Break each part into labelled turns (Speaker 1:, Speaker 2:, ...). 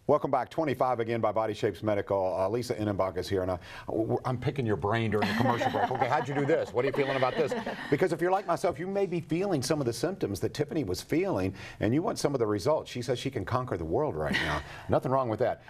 Speaker 1: Welcome back. 25 again by Body Shapes Medical. Lisa Innenbach is here, and I'm picking your brain during the commercial break. Okay, how'd you do this? What are you feeling about this? Because if you're like myself, you may be feeling some of the symptoms that Tiffany was feeling, and you want some of the results. She says she can conquer the world right now. Nothing wrong with that.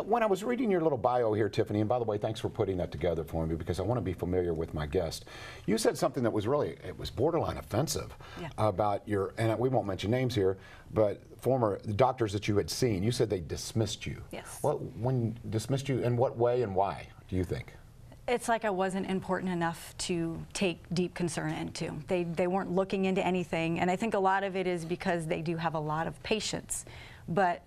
Speaker 1: When I was reading your little bio here, Tiffany, and by the way, thanks for putting that together for me because I want to be familiar with my guest. You said something that was really, it was borderline offensive about your, and we won't mention names here, but former doctors that you had seen. You said they dismissed you.
Speaker 2: Yes.
Speaker 1: When dismissed you, in what way and why, do you think?
Speaker 2: It's like I wasn't important enough to take deep concern into. They weren't looking into anything, and I think a lot of it is because they do have a lot of patients. But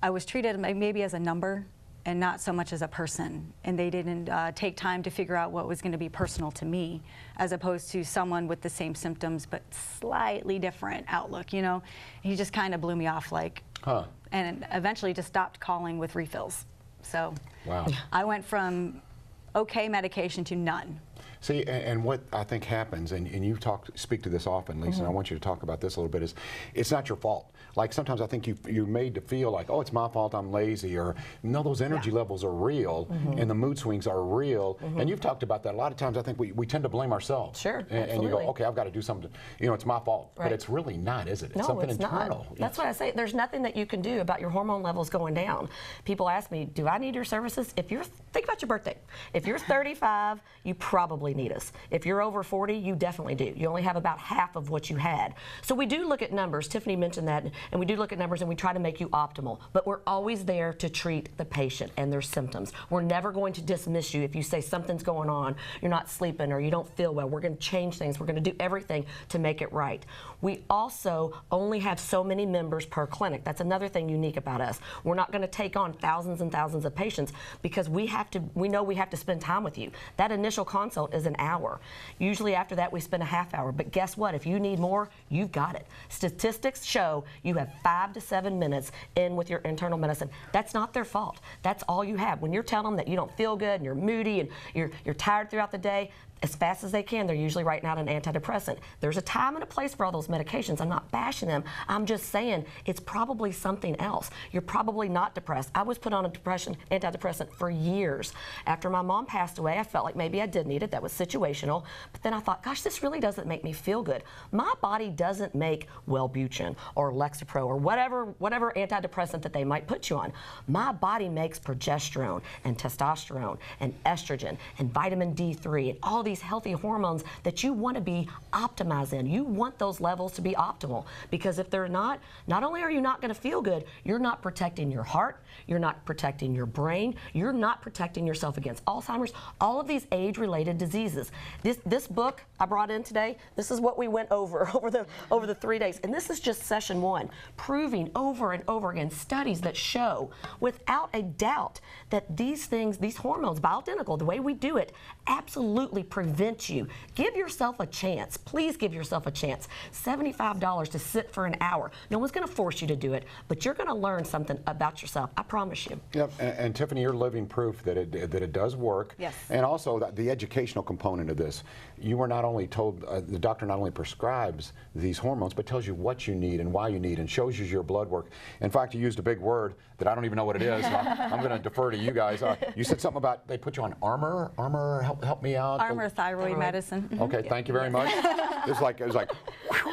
Speaker 2: I was treated maybe as a number and not so much as a person, and they didn't take time to figure out what was going to be personal to me, as opposed to someone with the same symptoms but slightly different outlook, you know. He just kind of blew me off, like, and eventually just stopped calling with refills. So
Speaker 1: wow.
Speaker 2: I went from okay medication to none.
Speaker 1: See, and what I think happens, and you speak to this often, Lisa, and I want you to talk about this a little bit, is it's not your fault. Like sometimes I think you're made to feel like, oh, it's my fault, I'm lazy, or no, those energy levels are real, and the mood swings are real, and you've talked about that. A lot of times I think we tend to blame ourselves.
Speaker 3: Sure,
Speaker 1: and you go, okay, I've got to do something, you know, it's my fault.
Speaker 3: Right.
Speaker 1: But it's really not, is it? It's
Speaker 3: no,
Speaker 1: something
Speaker 3: it's
Speaker 1: internal.
Speaker 3: Not. That's what I say. There's nothing that you can do about your hormone levels going down. People ask me, do I need your services? Think about your birthday. If you're 35, you probably need us. If you're over 40, you definitely do. You only have about half of what you had. So we do look at numbers. Tiffany mentioned that, and we do look at numbers and we try to make you optimal. But we're always there to treat the patient and their symptoms. We're never going to dismiss you if you say something's going on, you're not sleeping, or you don't feel well. We're going to change things. We're going to do everything to make it right. We also only have so many members per clinic. That's another thing unique about us. We're not going to take on thousands and thousands of patients because we know we have to spend time with you. That initial consult is an hour. Usually after that we spend a half hour, but guess what? If you need more, you've got it. Statistics show you have 5 to 7 minutes in with your internal medicine. That's not their fault. That's all you have. When you're telling them that you don't feel good and you're moody and you're tired throughout the day, as fast as they can, they're usually writing out an antidepressant. There's a time and a place for all those medications. I'm not bashing them. I'm just saying it's probably something else. You're probably not depressed. I was put on a antidepressant for years. After my mom passed away, I felt like maybe I did need it. That was situational. But then I thought, gosh, this really doesn't make me feel good. My body doesn't make Wellbutrin or Lexapro or whatever antidepressant that they might put you on. My body makes progesterone and testosterone and estrogen and vitamin D3 and all these healthy hormones that you want to be optimized in. You want those levels to be optimal, because if they're not only are you not going to feel good, you're not protecting your heart, you're not protecting your brain, you're not protecting yourself against Alzheimer's, all of these age-related diseases. This book I brought in today, this is what we went over the 3 days, and this is just session 1, proving over and over again studies that show without a doubt that these things, these hormones, bioidentical, the way we do it, absolutely prevent you. Give yourself a chance. Please give yourself a chance. $75 to sit for an hour. No one's going to force you to do it, but you're going to learn something about yourself. I promise you.
Speaker 1: Yep. And Tiffany, you're living proof that it does work.
Speaker 2: Yes.
Speaker 1: And also the educational component of this. You were not only told, the doctor not only prescribes these hormones, but tells you what you need and why you need, and shows you your blood work. In fact, you used a big word that I don't even know what it is. So I'm going to defer to you guys. You said something about they put you on Armour. Help me out.
Speaker 2: Armour thyroid medicine.
Speaker 1: Okay, thank you very much. It was like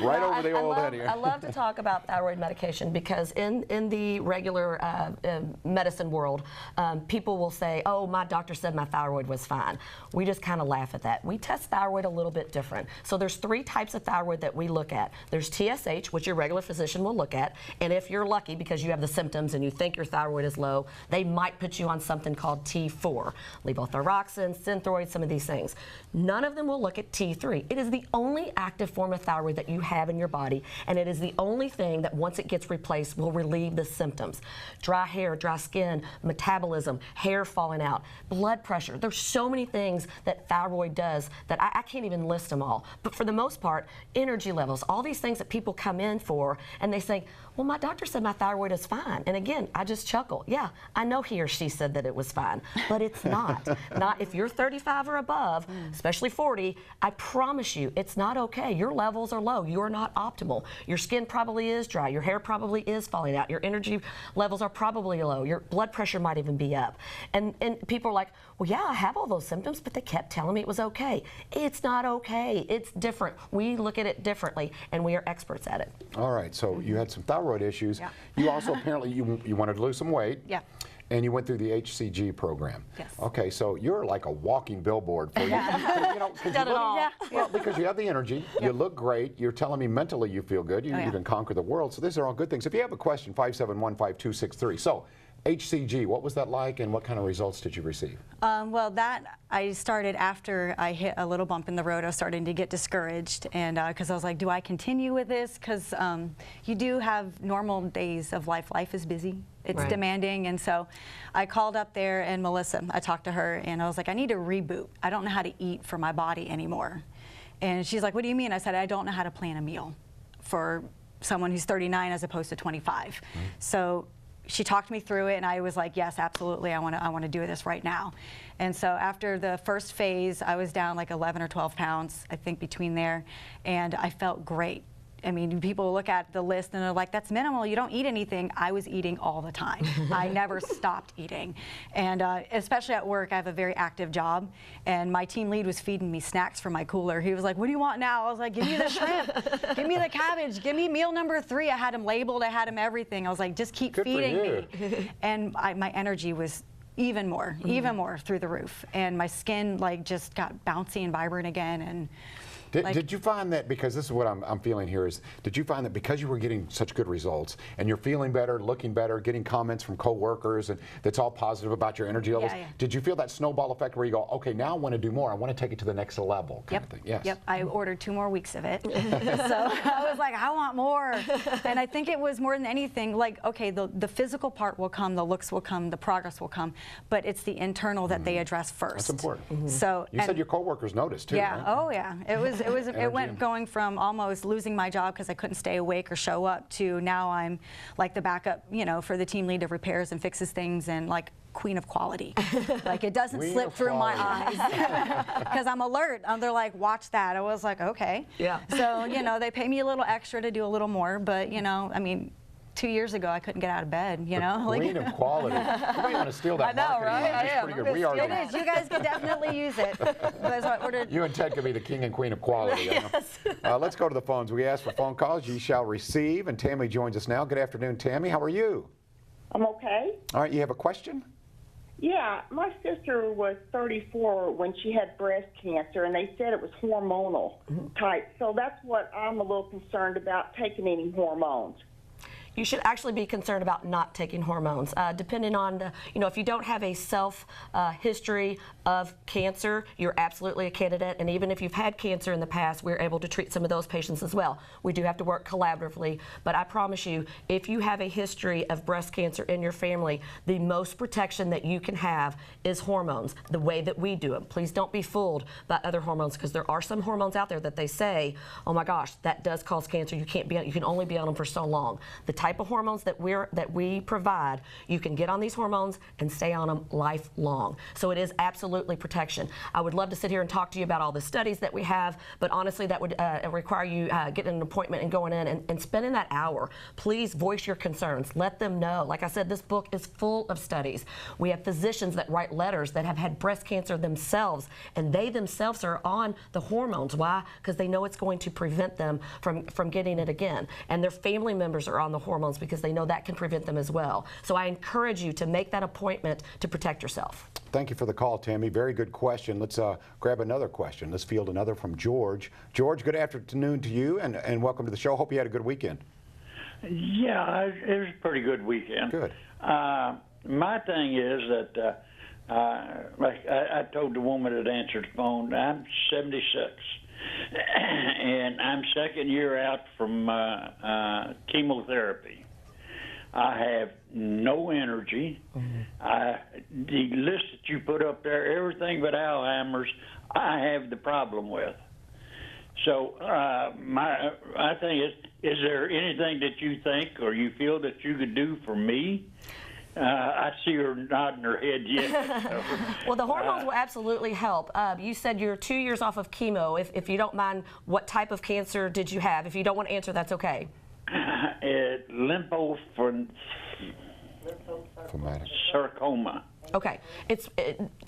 Speaker 1: right over the old head here.
Speaker 3: I love to talk about thyroid medication because in the regular medicine world, people will say, oh, my doctor said my thyroid was fine. We just kind of laugh at that. We test thyroid a little bit different. So there's 3 types of thyroid that we look at. There's TSH, which your regular physician will look at, and if you're lucky because you have the symptoms and you think your thyroid is low, they might put you on something called T4, levothyroxine, Synthroid, some of these things. None of them will look at T3. It is the only active form of thyroid that you have in your body, and it is the only thing that once it gets replaced will relieve the symptoms. Dry hair, dry skin, metabolism, hair falling out, blood pressure. There's so many things that thyroid does that I can't even list them all. But for the most part, energy levels, all these things that people come in for, and they say, well, my doctor said my thyroid is fine. And again, I just chuckle. Yeah, I know he or she said that it was fine, but it's not. Not if you're 35 or above, especially 40, I promise you, it's not okay. Your levels are low. You're not optimal. Your skin probably is dry. Your hair probably is falling out. Your energy levels are probably low. Your blood pressure might even be up. And people are like, well, yeah, I have all those symptoms, but they kept telling me it was okay. It's not okay. It's different. We look at it differently, and we are experts at it.
Speaker 1: All right, so you had some thyroid issues.
Speaker 2: Yeah.
Speaker 1: You also apparently, you wanted to lose some weight.
Speaker 2: Yeah.
Speaker 1: And you went through the HCG program.
Speaker 2: Yes.
Speaker 1: Okay, so you're like a walking billboard for you. You know, 'cause
Speaker 3: Done
Speaker 1: you
Speaker 3: it
Speaker 1: look-
Speaker 3: all.
Speaker 2: Yeah.
Speaker 1: Well, because you have the energy, you look great, you're telling me mentally you feel good, you
Speaker 2: Oh, yeah.
Speaker 1: can conquer the world, so these are all good things. If you have a question, 571-5263. So, HCG, what was that like and what kind of results did you receive?
Speaker 2: Well, that I started after I hit a little bump in the road. I was starting to get discouraged, and because I was like, do I continue with this? Because you do have normal days of life. Life is busy. It's
Speaker 3: Right.
Speaker 2: demanding, and so I called up there, and Melissa, I talked to her, and I was like, I need a reboot. I don't know how to eat for my body anymore. And she's like, what do you mean? I said, I don't know how to plan a meal for someone who's 39 as opposed to 25. So she talked me through it, and I was like, yes, absolutely, I want to do this right now. And so after the first phase, I was down like 11 or 12 pounds, I think, between there, and I felt great. I mean, people look at the list and they're like, that's minimal, you don't eat anything. I was eating all the time. I never stopped eating. And especially at work, I have a very active job, and my team lead was feeding me snacks from my cooler. He was like, what do you want now? I was like, give me the shrimp, give me the cabbage, give me meal number 3. I had him labeled, I had him everything. I was like, just keep
Speaker 1: Good for
Speaker 2: feeding
Speaker 1: you.
Speaker 2: me. And my energy was even more through the roof. And my skin like just got bouncy and vibrant again. And
Speaker 1: Did you find that, because this is what I'm feeling here, is did you find that because you were getting such good results and you're feeling better, looking better, getting comments from coworkers and that's all positive about your energy levels,
Speaker 2: Yeah.
Speaker 1: did you feel that snowball effect where you go, okay, now I want to do more, I want to take it to the next level kind of thing? Yes.
Speaker 2: Yep, I ordered 2 more weeks of it. So I was like, I want more. And I think it was more than anything, like, okay, the physical part will come, the looks will come, the progress will come, but it's the internal that they address first.
Speaker 1: That's important.
Speaker 2: So
Speaker 1: You said your coworkers noticed too,
Speaker 2: yeah,
Speaker 1: right?
Speaker 2: oh yeah. It
Speaker 1: Energy
Speaker 2: went
Speaker 1: and-
Speaker 2: going from almost losing my job because I couldn't stay awake or show up to now I'm like the backup, for the team lead of repairs and fixes things, and like queen of quality. Like it doesn't
Speaker 1: Queen
Speaker 2: slip
Speaker 1: of
Speaker 2: through my
Speaker 1: quality.
Speaker 2: eyes because I'm alert. They're like, watch that. I was like, okay.
Speaker 3: Yeah.
Speaker 2: So, they pay me a little extra to do a little more, but I mean, 2 years ago, I couldn't get out of bed,
Speaker 1: Queen of quality. You might want to steal that
Speaker 2: I know,
Speaker 1: marketing
Speaker 2: right?
Speaker 1: line. That's
Speaker 2: I am.
Speaker 1: pretty good. We are
Speaker 2: It is. You guys can definitely use it. That's why I ordered.
Speaker 1: You and Ted could be the king and queen of quality. I know. Let's go to the phones. We asked for phone calls. You shall receive. And Tammy joins us now. Good afternoon, Tammy. How are you?
Speaker 4: I'm okay.
Speaker 1: All right. You have a question?
Speaker 4: Yeah, my sister was 34 when she had breast cancer, and they said it was hormonal type. So that's what I'm a little concerned about, taking any hormones.
Speaker 3: You should actually be concerned about not taking hormones. Depending on, if you don't have a history of cancer, you're absolutely a candidate. And even if you've had cancer in the past, we're able to treat some of those patients as well. We do have to work collaboratively. But I promise you, if you have a history of breast cancer in your family, the most protection that you can have is hormones, the way that we do it. Please don't be fooled by other hormones, because there are some hormones out there that they say, oh my gosh, that does cause cancer. You can only be on them for so long. The type of hormones that we provide, you can get on these hormones and stay on them lifelong. So it is absolutely protection. I would love to sit here and talk to you about all the studies that we have, but honestly, that would require you getting an appointment and going in and spending that hour. Please voice your concerns. Let them know. Like I said, this book is full of studies. We have physicians that write letters that have had breast cancer themselves, and they themselves are on the hormones. Why? Because they know it's going to prevent them from getting it again. And their family members are on the hormones because they know that can prevent them as well. So I encourage you to make that appointment to protect yourself.
Speaker 1: Thank you for the call, Tammy. Very good question. Let's grab another question. Let's field another from George. George, good afternoon to you, and welcome to the show. Hope you had a good weekend.
Speaker 5: Yeah, it was a pretty good weekend.
Speaker 1: Good.
Speaker 5: My thing is that, like I told the woman that answered the phone, I'm 76. And I'm second year out from chemotherapy. I have no energy. The list that you put up there, everything but Alzheimer's, I have the problem with. So my thing is there anything that you think or you feel that you could do for me I see her nodding her head yes. So,
Speaker 3: Well, the hormones will absolutely help. You said you're 2 years off of chemo. If you don't mind, what type of cancer did you have? If you don't want to answer, that's okay.
Speaker 5: Sarcoma.
Speaker 3: Okay,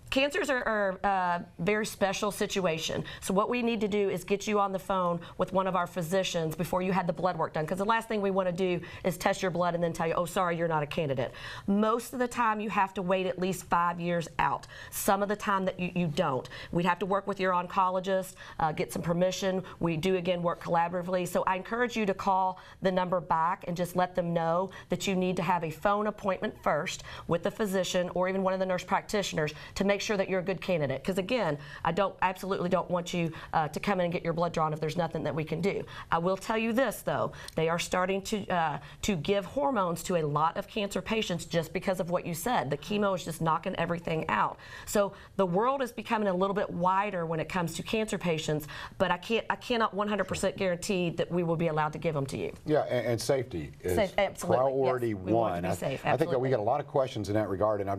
Speaker 3: cancers are a very special situation. So what we need to do is get you on the phone with one of our physicians before you had the blood work done, because the last thing we want to do is test your blood and then tell you, oh, sorry, you're not a candidate. Most of the time you have to wait at least 5 years out. Some of the time that you don't. We'd have to work with your oncologist, get some permission. We do, again, work collaboratively. So I encourage you to call the number back and just let them know that you need to have a phone appointment first with the physician or even one of the nurse practitioners to make sure that you're a good candidate. Because again, I absolutely don't want you to come in and get your blood drawn if there's nothing that we can do. I will tell you this though, they are starting to give hormones to a lot of cancer patients just because of what you said. The chemo is just knocking everything out. So the world is becoming a little bit wider when it comes to cancer patients, but I cannot 100% guarantee that we will be allowed to give them to you.
Speaker 1: Yeah, and safety is
Speaker 3: Priority
Speaker 1: one.
Speaker 3: We want to be safe.
Speaker 1: I think that we get a lot of questions in that regard, and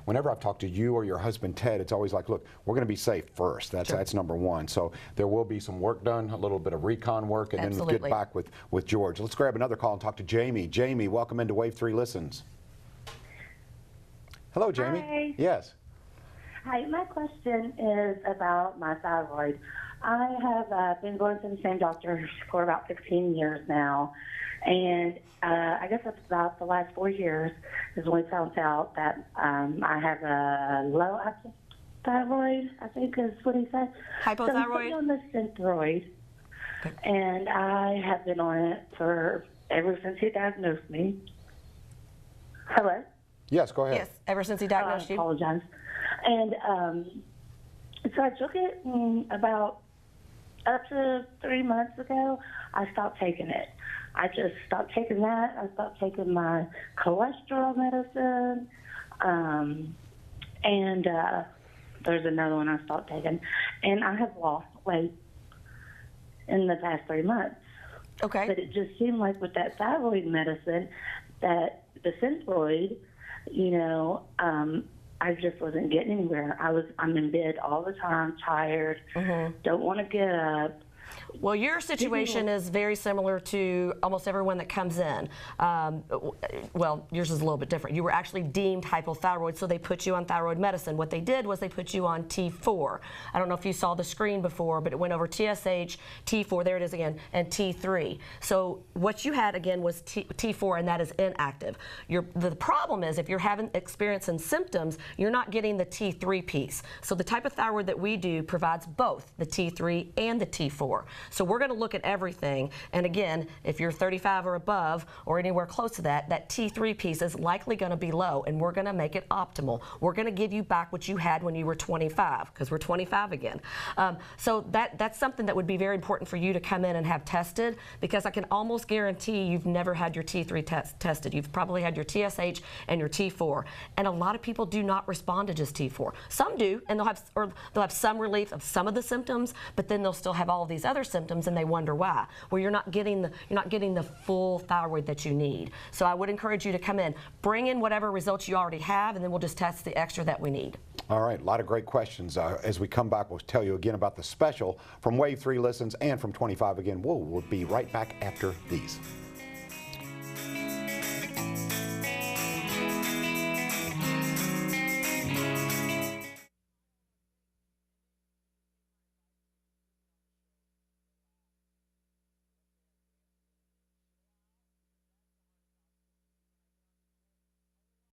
Speaker 1: whenever I've talked to you or your husband Ted, it's always like, look, we're going to be safe first. That's number one. So there will be some work done, a little bit of recon work, and then we'll get back with George. Let's grab another call and talk to Jamie. Jamie, welcome into Wave 3 Listens. Hello, Jamie.
Speaker 6: Hi.
Speaker 1: Yes.
Speaker 6: Hi, my question is about my thyroid. I have been going to the same doctor for about 15 years now, and I guess it's about the last 4 years is when we found out that I have a low thyroid, I think is what he said.
Speaker 3: Hypothyroid?
Speaker 6: So I'm putting on the Synthroid, and I have been on it for ever since he diagnosed me. Hello?
Speaker 1: Yes, go ahead.
Speaker 3: Yes, ever since he diagnosed you.
Speaker 6: I apologize. And so I took it about up to 3 months ago. I stopped taking it. I just stopped taking that. I stopped taking my cholesterol medicine. And there's another one I stopped taking. And I have lost weight in the past 3 months.
Speaker 3: Okay.
Speaker 6: But it just seemed like with that thyroid medicine, that the Synthroid, you know, I just wasn't getting anywhere. I'm in bed all the time, tired, don't want to get up.
Speaker 3: Well, your situation is very similar to almost everyone that comes in. Well, yours is a little bit different. You were actually deemed hypothyroid, so they put you on thyroid medicine. What they did was they put you on T4. I don't know if you saw the screen before, but it went over TSH, T4, there it is again, and T3. So what you had again was T4, and that is inactive. The problem is if you're experiencing symptoms, you're not getting the T3 piece. So the type of thyroid that we do provides both the T3 and the T4. So we're going to look at everything, and again, if you're 35 or above or anywhere close to that, that T3 piece is likely going to be low, and we're going to make it optimal. We're going to give you back what you had when you were 25, because we're 25 again. So that's something that would be very important for you to come in and have tested, because I can almost guarantee you've never had your T3 tested. You've probably had your TSH and your T4, and a lot of people do not respond to just T4. Some do, and they'll have some relief of some of the symptoms, but then they'll still have all of these other symptoms, and they wonder why. Well, you're not getting the full thyroid that you need. So I would encourage you to come in, bring in whatever results you already have, and then we'll just test the extra that we need.
Speaker 1: All right, a lot of great questions. As we come back, we'll tell you again about the special from Wave 3 Listens and from 25 again. We'll be right back after these.